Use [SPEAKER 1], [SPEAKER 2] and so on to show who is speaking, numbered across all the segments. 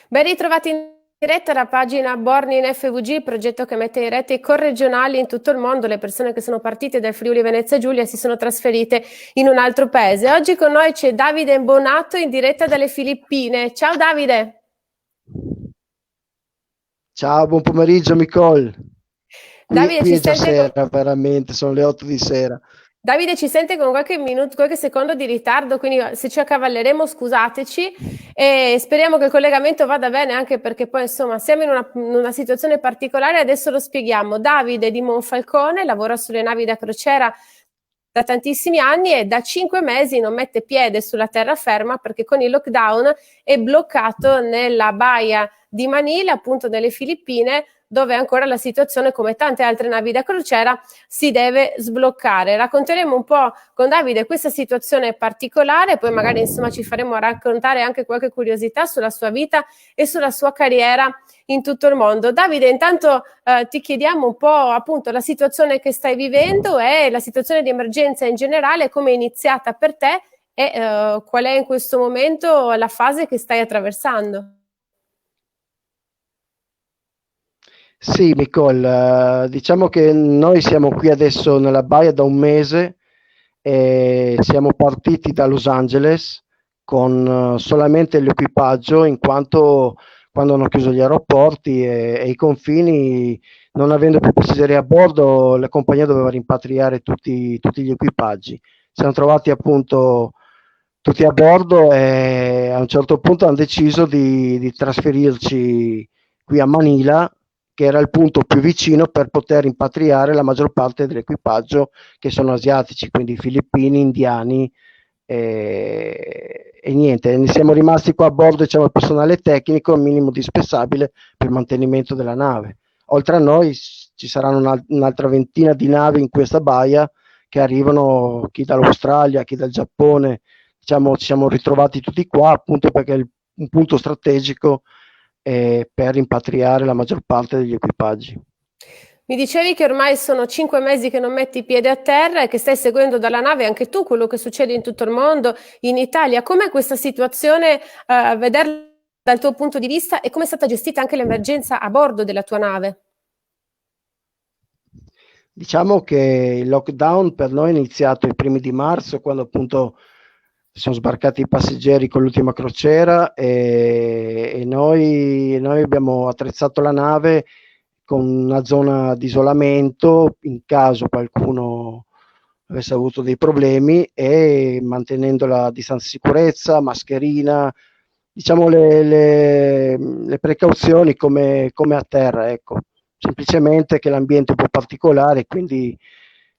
[SPEAKER 1] Ben ritrovati in diretta alla pagina Born in FVG, progetto che mette in rete i corregionali in tutto il mondo. Le persone che sono partite dal Friuli Venezia Giulia si sono trasferite in un altro paese. Oggi con noi c'è Davide Bonato in diretta dalle Filippine. Ciao Davide.
[SPEAKER 2] Ciao, buon pomeriggio Nicole. Qui,
[SPEAKER 1] Davide
[SPEAKER 2] qui
[SPEAKER 1] ci
[SPEAKER 2] è già
[SPEAKER 1] sente
[SPEAKER 2] sera, veramente, sono le 8 di sera.
[SPEAKER 1] Davide ci sente con qualche minuto, qualche secondo di ritardo, quindi se ci accavalleremo scusateci e speriamo che il collegamento vada bene, anche perché poi insomma siamo in una situazione particolare, adesso lo spieghiamo. Davide di Monfalcone lavora sulle navi da crociera da tantissimi anni e da 5 mesi non mette piede sulla terraferma perché con il lockdown è bloccato nella baia di Manila, appunto nelle Filippine, dove ancora la situazione, come tante altre navi da crociera, si deve sbloccare. Racconteremo un po' con Davide questa situazione particolare, poi magari insomma ci faremo raccontare anche qualche curiosità sulla sua vita e sulla sua carriera in tutto il mondo. Davide, intanto ti chiediamo un po' appunto la situazione che stai vivendo e la situazione di emergenza in generale, come è iniziata per te e qual è in questo momento la fase che stai attraversando.
[SPEAKER 2] Sì, Nicole, diciamo che noi siamo qui adesso nella baia da un mese e siamo partiti da Los Angeles con solamente l'equipaggio, in quanto quando hanno chiuso gli aeroporti e i confini, non avendo più passeggeri a bordo, la compagnia doveva rimpatriare tutti gli equipaggi. Siamo trovati appunto tutti a bordo e a un certo punto hanno deciso di trasferirci qui a Manila, che era il punto più vicino per poter rimpatriare la maggior parte dell'equipaggio, che sono asiatici, quindi filippini, indiani e niente. Ne siamo rimasti qua a bordo, diciamo, il personale tecnico, il minimo indispensabile per il mantenimento della nave. Oltre a noi ci saranno un'altra ventina di navi in questa baia che arrivano, chi dall'Australia, chi dal Giappone. Diciamo, ci siamo ritrovati tutti qua appunto perché è un punto strategico per rimpatriare la maggior parte degli equipaggi.
[SPEAKER 1] Mi dicevi che ormai sono 5 mesi che non metti piede a terra e che stai seguendo dalla nave anche tu quello che succede in tutto il mondo, in Italia. Com'è questa situazione, vederla dal tuo punto di vista e come è stata gestita anche l'emergenza a bordo della tua nave?
[SPEAKER 2] Diciamo che il lockdown per noi è iniziato i primi di marzo, quando appunto sono sbarcati i passeggeri con l'ultima crociera e noi abbiamo attrezzato la nave con una zona di isolamento in caso qualcuno avesse avuto dei problemi, e mantenendo la distanza di sicurezza, mascherina, diciamo le precauzioni come a terra, ecco. Semplicemente che l'ambiente è un po' particolare, quindi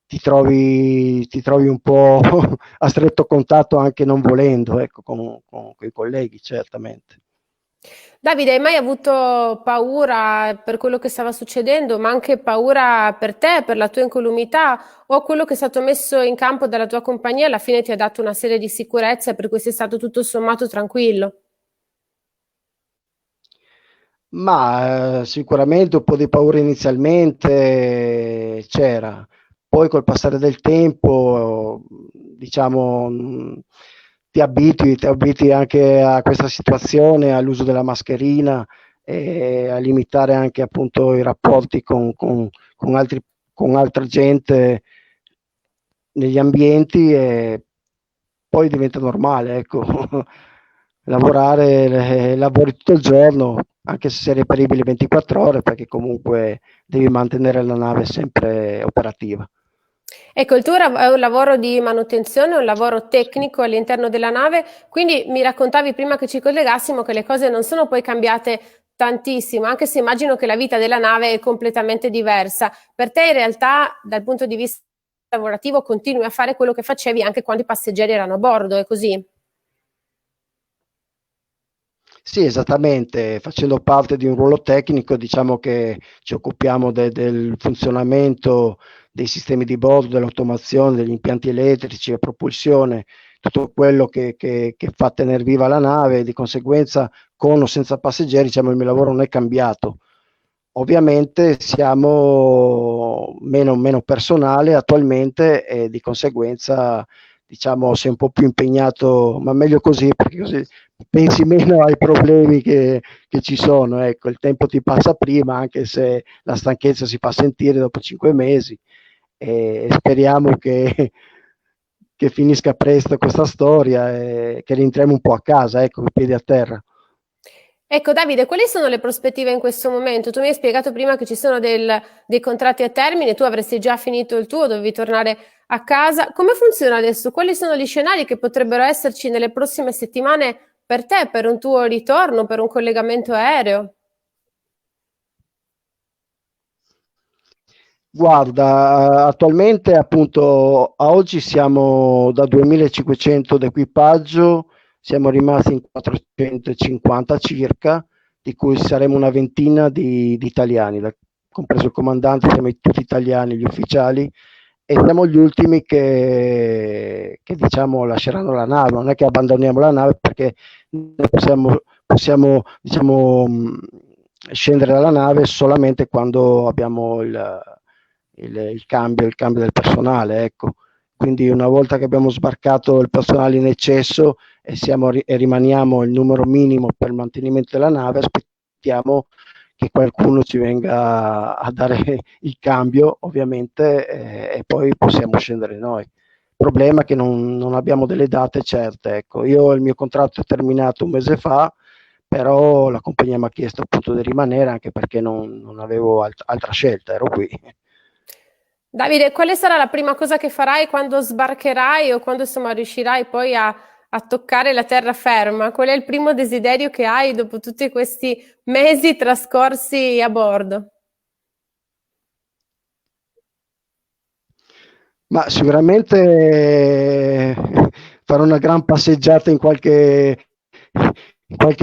[SPEAKER 2] ti trovi un po' a stretto contatto anche non volendo, ecco, con i colleghi, certamente.
[SPEAKER 1] Davide, hai mai avuto paura per quello che stava succedendo, ma anche paura per te, per la tua incolumità, o quello che è stato messo in campo dalla tua compagnia alla fine ti ha dato una serie di sicurezze per cui sei stato tutto sommato tranquillo?
[SPEAKER 2] Ma sicuramente un po' di paura inizialmente c'era, poi col passare del tempo, diciamo, ti abitui anche a questa situazione, all'uso della mascherina e a limitare anche appunto i rapporti con altra gente negli ambienti, e poi diventa normale, ecco. Lavori tutto il giorno, anche se sei reperibile 24 ore, perché comunque devi mantenere la nave sempre operativa.
[SPEAKER 1] Ecco, il tuo è un lavoro di manutenzione, un lavoro tecnico all'interno della nave, quindi mi raccontavi prima che ci collegassimo che le cose non sono poi cambiate tantissimo, anche se immagino che la vita della nave è completamente diversa. Per te in realtà, dal punto di vista lavorativo, continui a fare quello che facevi anche quando i passeggeri erano a bordo, è così?
[SPEAKER 2] Sì, esattamente, facendo parte di un ruolo tecnico, diciamo che ci occupiamo del funzionamento dei sistemi di bordo, dell'automazione, degli impianti elettrici e propulsione, tutto quello che fa tenere viva la nave, e di conseguenza con o senza passeggeri, diciamo, il mio lavoro non è cambiato. Ovviamente siamo meno personale attualmente e di conseguenza, diciamo, sei un po' più impegnato, ma meglio così, perché così pensi meno ai problemi che ci sono, ecco, il tempo ti passa prima, anche se la stanchezza si fa sentire dopo 5 mesi, e speriamo che finisca presto questa storia e che rientriamo un po' a casa, ecco, con i piedi a terra.
[SPEAKER 1] Ecco Davide, quali sono le prospettive in questo momento? Tu mi hai spiegato prima che ci sono dei contratti a termine, tu avresti già finito il tuo, dovevi tornare a casa. Come funziona adesso? Quali sono gli scenari che potrebbero esserci nelle prossime settimane per te, per un tuo ritorno, per un collegamento aereo?
[SPEAKER 2] Guarda, attualmente appunto a oggi siamo da 2500 d'equipaggio, siamo rimasti in 450 circa, di cui saremo una ventina di italiani, compreso il comandante, siamo tutti italiani, gli ufficiali, e siamo gli ultimi che diciamo lasceranno la nave. Non è che abbandoniamo la nave, perché noi possiamo diciamo, scendere dalla nave solamente quando abbiamo il cambio del personale, ecco. Quindi una volta che abbiamo sbarcato il personale in eccesso e rimaniamo il numero minimo per il mantenimento della nave, aspettiamo che qualcuno ci venga a dare il cambio, ovviamente, e poi possiamo scendere noi. Il problema è che non abbiamo delle date certe, ecco. Io il mio contratto è terminato un mese fa, però la compagnia mi ha chiesto appunto di rimanere, anche perché non avevo altra scelta, ero qui.
[SPEAKER 1] Davide, quale sarà la prima cosa che farai quando sbarcherai o quando insomma riuscirai poi a toccare la terraferma? Qual è il primo desiderio che hai dopo tutti questi mesi trascorsi a bordo?
[SPEAKER 2] Ma sicuramente farò una gran passeggiata in qualche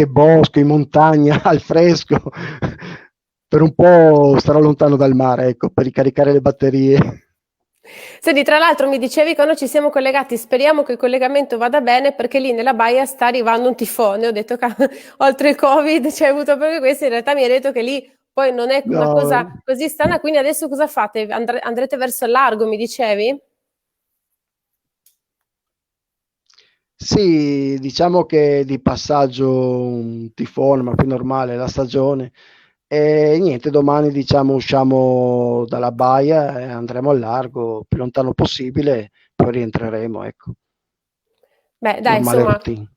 [SPEAKER 2] bosco, in montagna, al fresco. Per un po' starò lontano dal mare, ecco, per ricaricare le batterie.
[SPEAKER 1] Senti, tra l'altro mi dicevi quando ci siamo collegati, speriamo che il collegamento vada bene perché lì nella baia sta arrivando un tifone. Ho detto che oltre il Covid c'è avuto proprio questo, in realtà mi hai detto che lì poi non è una cosa
[SPEAKER 2] No,
[SPEAKER 1] così strana, quindi adesso cosa fate? Andrete verso il largo, mi dicevi?
[SPEAKER 2] sì, diciamo che di passaggio un tifone, ma più normale la stagione. E niente, domani diciamo usciamo dalla baia e andremo al largo, più lontano possibile, poi rientreremo, ecco.
[SPEAKER 1] Beh, dai,
[SPEAKER 2] Normale
[SPEAKER 1] insomma,
[SPEAKER 2] routine.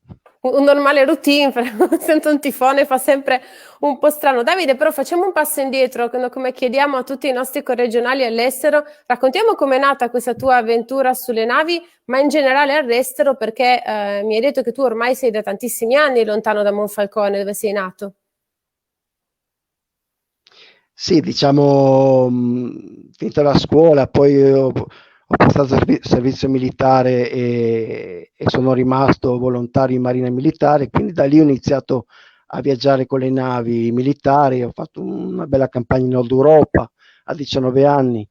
[SPEAKER 1] un normale routine, però sento un tifone, fa sempre un po' strano. Davide, però facciamo un passo indietro, come chiediamo a tutti i nostri corregionali all'estero, raccontiamo com'è nata questa tua avventura sulle navi, ma in generale all'estero, perché mi hai detto che tu ormai sei da tantissimi anni lontano da Monfalcone, dove sei nato.
[SPEAKER 2] Sì, diciamo, finita la scuola, poi ho passato servizio militare e sono rimasto volontario in Marina Militare, quindi da lì ho iniziato a viaggiare con le navi militari, ho fatto una bella campagna in Nord Europa a 19 anni.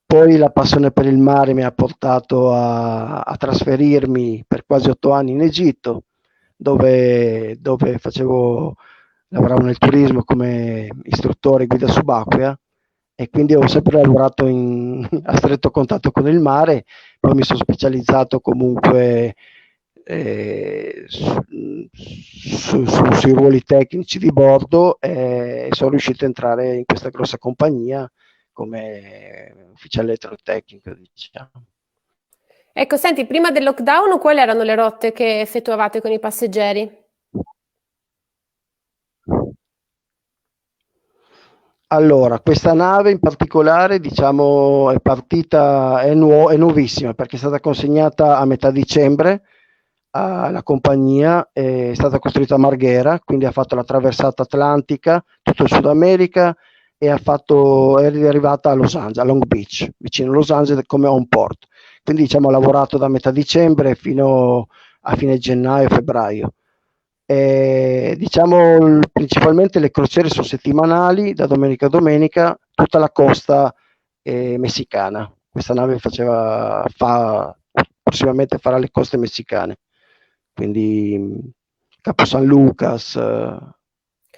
[SPEAKER 2] Poi la passione per il mare mi ha portato a trasferirmi per quasi 8 anni in Egitto, dove lavoravo nel turismo come istruttore guida subacquea, e quindi ho sempre lavorato a stretto contatto con il mare. Poi mi sono specializzato comunque sui ruoli tecnici di bordo, e sono riuscito a entrare in questa grossa compagnia come ufficiale elettrotecnico, diciamo.
[SPEAKER 1] Ecco, senti, prima del lockdown, quali erano le rotte che effettuavate con i passeggeri?
[SPEAKER 2] Allora, questa nave in particolare, diciamo, è partita, è nuovissima, perché è stata consegnata a metà dicembre alla compagnia, è stata costruita a Marghera, quindi ha fatto la traversata atlantica, tutto il Sud America, e è arrivata a Los Angeles, a Long Beach, vicino a Los Angeles, come home port. Quindi diciamo ha lavorato da metà dicembre fino a fine gennaio, febbraio. Diciamo principalmente le crociere sono settimanali, da domenica a domenica, tutta la costa messicana. Questa nave prossimamente farà le coste messicane, quindi Capo San Lucas.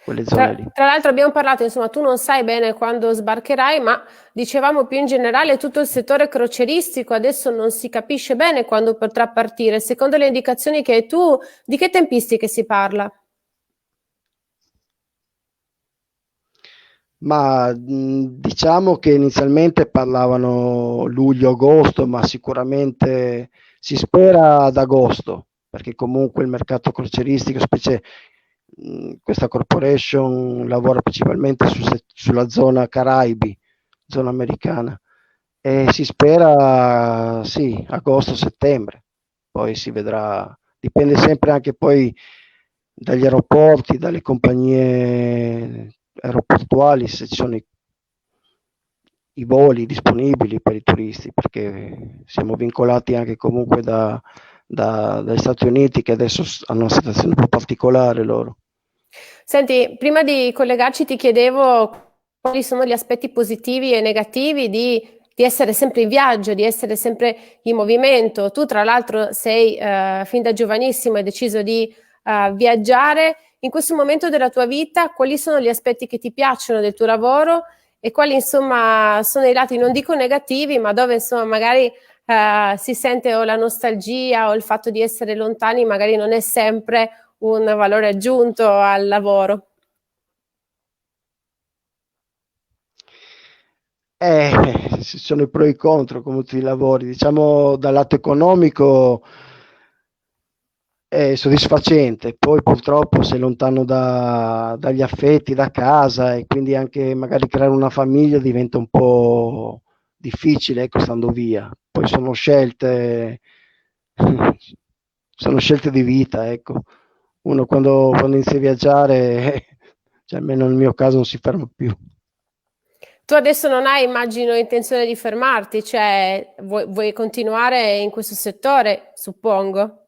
[SPEAKER 2] quelle zone lì.
[SPEAKER 1] Tra l'altro abbiamo parlato, insomma, tu non sai bene quando sbarcherai, ma dicevamo più in generale tutto il settore crocieristico adesso non si capisce bene quando potrà partire. Secondo le indicazioni che hai tu, di che tempistiche si parla?
[SPEAKER 2] Ma diciamo che inizialmente parlavano luglio-agosto, ma sicuramente si spera ad agosto, perché comunque il mercato crocieristico, specie questa corporation lavora principalmente sulla zona Caraibi, zona americana, e si spera sì, agosto-settembre, poi si vedrà, dipende sempre anche poi dagli aeroporti, dalle compagnie aeroportuali, se ci sono i voli disponibili per i turisti, perché siamo vincolati anche comunque dagli Stati Uniti, che adesso hanno una situazione un po' particolare loro.
[SPEAKER 1] Senti, prima di collegarci ti chiedevo quali sono gli aspetti positivi e negativi di essere sempre in viaggio, di essere sempre in movimento. Tu, tra l'altro, sei fin da giovanissimo hai deciso di viaggiare. In questo momento della tua vita, quali sono gli aspetti che ti piacciono del tuo lavoro e quali, insomma, sono i lati, non dico negativi, ma dove, insomma, magari si sente o la nostalgia o il fatto di essere lontani, magari non è sempre un valore aggiunto al lavoro?
[SPEAKER 2] Ci sono i pro e i contro come tutti i lavori. Diciamo dal lato economico è soddisfacente, poi purtroppo sei lontano dagli affetti, da casa e quindi anche magari creare una famiglia diventa un po' difficile, ecco, stando via. Poi sono scelte di vita, ecco. Uno quando inizia a viaggiare, cioè almeno nel mio caso non si ferma più.
[SPEAKER 1] Tu adesso non hai, immagino, intenzione di fermarti, cioè vuoi continuare in questo settore, suppongo.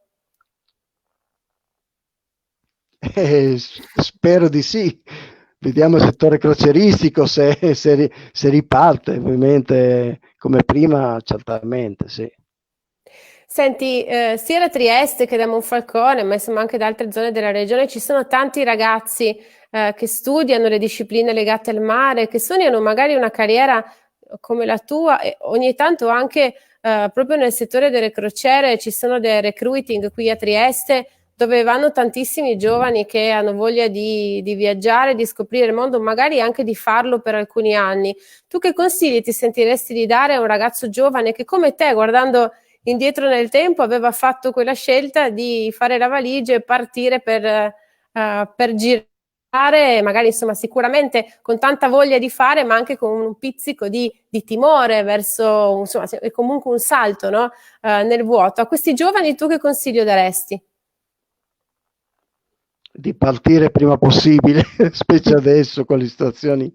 [SPEAKER 2] Spero di sì. Vediamo il settore crocieristico se riparte, ovviamente come prima, certamente sì.
[SPEAKER 1] Senti, sia da Trieste che da Monfalcone, ma insomma anche da altre zone della regione, ci sono tanti ragazzi che studiano le discipline legate al mare, che sognano magari una carriera come la tua e ogni tanto anche proprio nel settore delle crociere ci sono dei recruiting qui a Trieste dove vanno tantissimi giovani che hanno voglia di viaggiare, di scoprire il mondo, magari anche di farlo per alcuni anni. Tu che consigli ti sentiresti di dare a un ragazzo giovane che come te, guardando indietro nel tempo, aveva fatto quella scelta di fare la valigia e partire per girare, magari insomma sicuramente con tanta voglia di fare, ma anche con un pizzico di timore verso, insomma, è comunque un salto, no? Nel vuoto. A questi giovani tu che consiglio daresti?
[SPEAKER 2] Di partire prima possibile, specie adesso con le situazioni.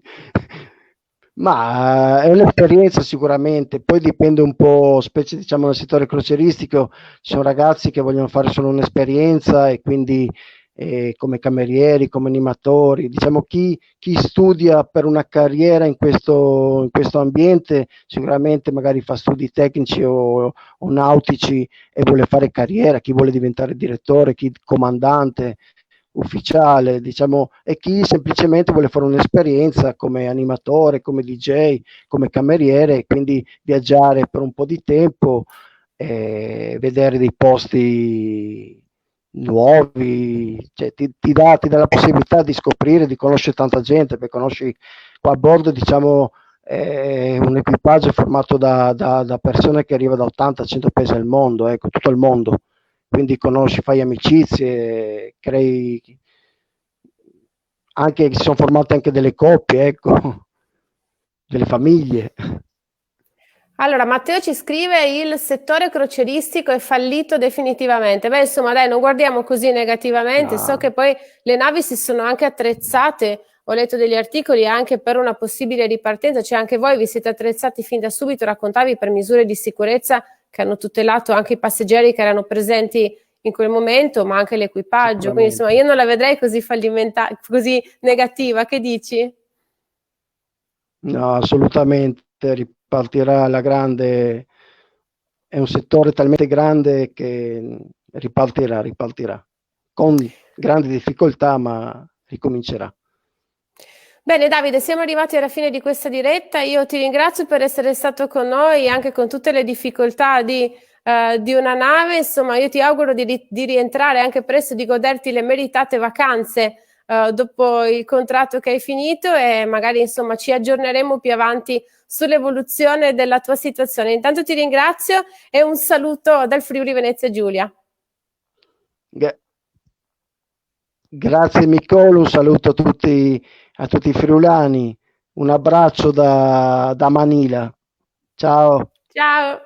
[SPEAKER 2] Ma è un'esperienza sicuramente, poi dipende un po', specie diciamo nel settore crocieristico, ci sono ragazzi che vogliono fare solo un'esperienza e quindi come camerieri, come animatori, diciamo chi studia per una carriera in questo ambiente sicuramente magari fa studi tecnici o nautici e vuole fare carriera, chi vuole diventare direttore, chi comandante, ufficiale, diciamo, e chi semplicemente vuole fare un'esperienza come animatore, come DJ, come cameriere, e quindi viaggiare per un po' di tempo, vedere dei posti nuovi, cioè ti dà la possibilità di scoprire, di conoscere tanta gente, perché conosci qua a bordo, diciamo, un equipaggio formato da persone che arrivano da 80-100 paesi al mondo, ecco, tutto il mondo, quindi conosci, fai amicizie, crei anche, si sono formate anche delle coppie, ecco, delle famiglie.
[SPEAKER 1] Allora, Matteo ci scrive il settore crocieristico è fallito definitivamente. Beh, insomma, dai, non guardiamo così negativamente. So
[SPEAKER 2] No,
[SPEAKER 1] che poi le navi si sono anche attrezzate, ho letto degli articoli anche per una possibile ripartenza, cioè anche voi vi siete attrezzati fin da subito, raccontavi per misure di sicurezza che hanno tutelato anche i passeggeri che erano presenti in quel momento, ma anche l'equipaggio. Quindi, insomma,
[SPEAKER 2] sicuramente.
[SPEAKER 1] io non la vedrei così fallimentare, così negativa. Che dici?
[SPEAKER 2] No, assolutamente ripartirà alla grande, è un settore talmente grande che ripartirà, con grandi difficoltà, ma ricomincerà.
[SPEAKER 1] Bene, Davide, siamo arrivati alla fine di questa diretta. Io ti ringrazio per essere stato con noi, anche con tutte le difficoltà di una nave. Insomma, io ti auguro di rientrare anche presto, di goderti le meritate vacanze, dopo il contratto che hai finito e magari, insomma, ci aggiorneremo più avanti sull'evoluzione della tua situazione. Intanto ti ringrazio e un saluto dal Friuli Venezia Giulia.
[SPEAKER 2] Gra- Grazie Nicolo, un saluto a tutti i friulani, un abbraccio da Manila. Ciao.
[SPEAKER 1] Ciao.